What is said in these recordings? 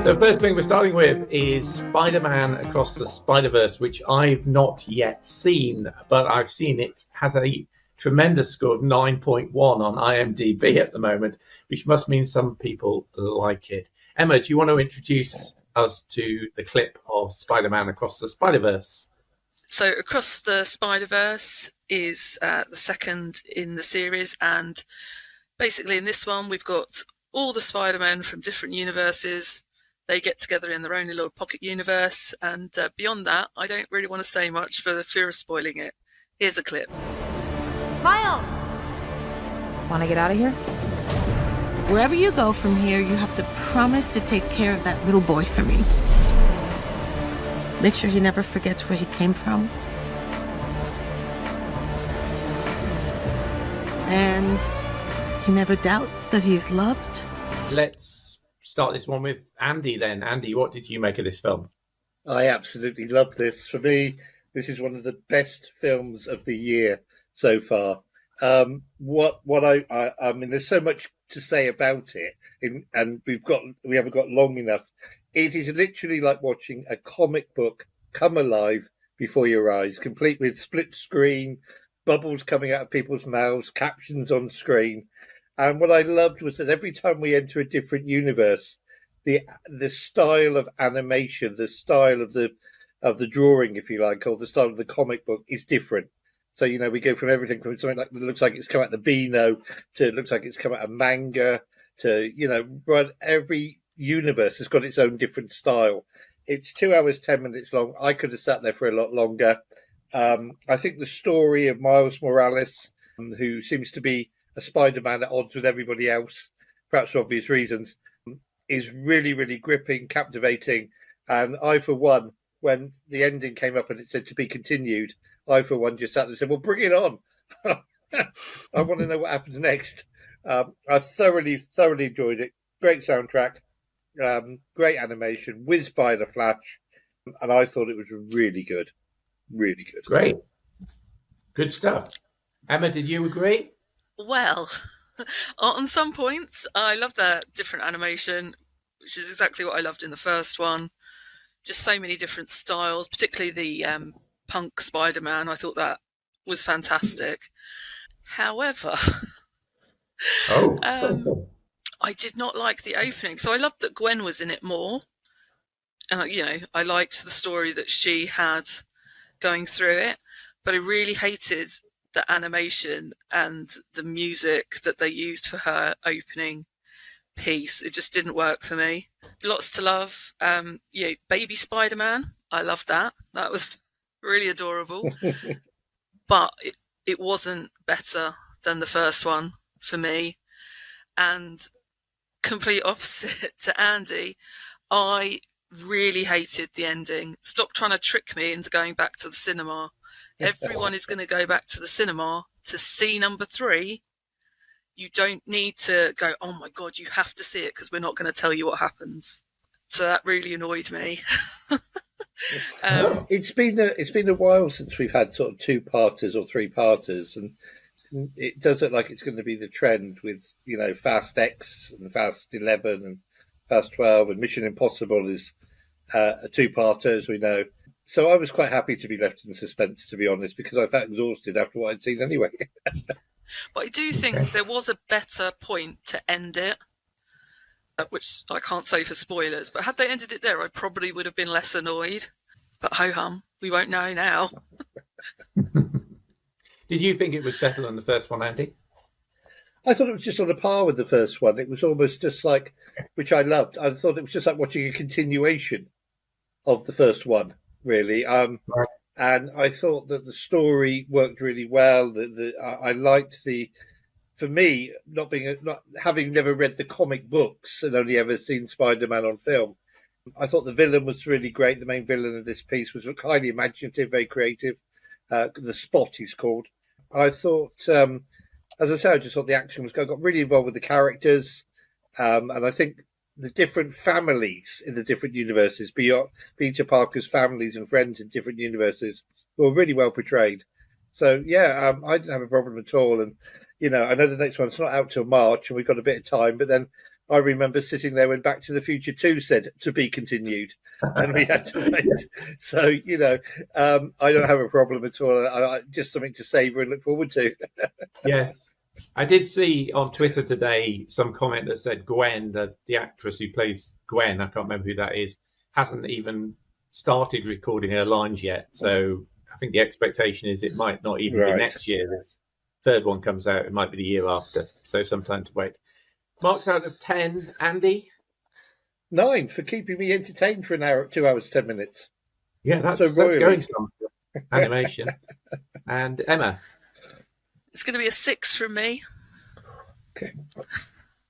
The first thing we're starting with is Spider-Man Across the Spiderverse, which I've not yet seen, but I've seen it has a tremendous score of 9.1 on IMDb at the moment, which must mean some people like it. Emma, do you want to introduce us to the clip of Spider-Man Across the Spiderverse? So Across the Spiderverse is the second in the series, and basically in this one we've got all the Spider-Men from different universes. They get together in their own little pocket universe, and beyond that, I don't really want to say much for the fear of spoiling it. Here's a clip. Miles! Want to get out of here? Wherever you go from here, you have to promise to take care of that little boy for me. Make sure he never forgets where he came from. And he never doubts that he is loved. Let's start this one with Andy then. Andy, what did you make of this film? I absolutely love this. For me, this is one of the best films of the year so far. I mean, there's so much to say about it, and we haven't got long enough. It is literally like watching a comic book come alive before your eyes, complete with split screen, bubbles coming out of people's mouths, captions on screen. And what I loved was that every time we enter a different universe, the style of animation, the style of the drawing, if you like, or the style of the comic book is different. So, you know, we go from everything from something like that looks like it's come out of the Beano to it looks like it's come out of manga to, you know, right, every universe has got its own different style. It's 2 hours, 10 minutes long. I could have sat there for a lot longer. I think the story of Miles Morales, who seems to be a Spider-Man at odds with everybody else, perhaps for obvious reasons, is really, really gripping, captivating. And I, for one, when the ending came up and it said to be continued, I, for one, just sat there and said, well, bring it on. I want to know what happens next. I thoroughly enjoyed it. Great soundtrack, great animation, whizzed by in a flash. And I thought it was really good. Really good. Great. Good stuff. Emma, did you agree? Well, on some points, I love that different animation, which is exactly what I loved in the first one. Just so many different styles, particularly the punk Spider-Man. I thought that was fantastic. However, I did not like the opening. So I loved that Gwen was in it more. You know, I liked the story that she had going through it, but I really hated the animation and the music that they used for her opening piece. It just didn't work for me. Lots to love. Baby Spider-Man, I loved that. That was really adorable. But it wasn't better than the first one for me. And complete opposite to Andy, I really hated the ending. Stop trying to trick me into going back to the cinema. Everyone is going to go back to the cinema to see number 3. You don't need to go, oh my God, you have to see it because we're not going to tell you what happens. So that really annoyed me. It's been a while since we've had sort of 2-parters or 3-parters, and it does look like it's going to be the trend with, you know, Fast X and Fast 11 and Fast 12, and Mission Impossible is a 2-parter, as we know. So I was quite happy to be left in suspense, to be honest, because I felt exhausted after what I'd seen anyway. But I do think there was a better point to end it, which I can't say for spoilers, but had they ended it there, I probably would have been less annoyed. But ho-hum, we won't know now. Did you think it was better than the first one, Andy? I thought it was just on a par with the first one. It was almost just like, which I loved. I thought it was just like watching a continuation of the first one, really. Right. And I thought that the story worked really well. I liked for me, not having never read the comic books and only ever seen Spider-Man on film, I thought the villain was really great. The main villain of this piece was highly imaginative, very creative. The Spot, he's called. I thought, as I said, I just thought the action was good. I got really involved with the characters. And I think the different families in the different universes, Peter Parker's families and friends in different universes, were really well portrayed. So, yeah, I didn't have a problem at all. And, you know, I know the next one's not out till March and we've got a bit of time, but then I remember sitting there when Back to the Future 2 said to be continued, and we had to wait. So, I don't have a problem at all. Just something to savour and look forward to. Yes. I did see on Twitter today some comment that said Gwen, the actress who plays Gwen, I can't remember who that is, hasn't even started recording her lines yet. So I think the expectation is it might not even be next year. This third one comes out, it might be the year after. So some time to wait. Marks out of 10, Andy? 9 for keeping me entertained for an hour, 2 hours, 10 minutes. Yeah, that's going some animation. And Emma? It's going to be a 6 from me. Okay.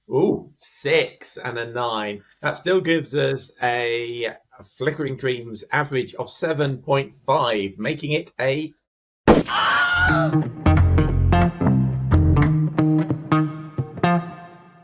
Ooh, 6 and a 9. That still gives us a Flickering Dreams average of 7.5, making it a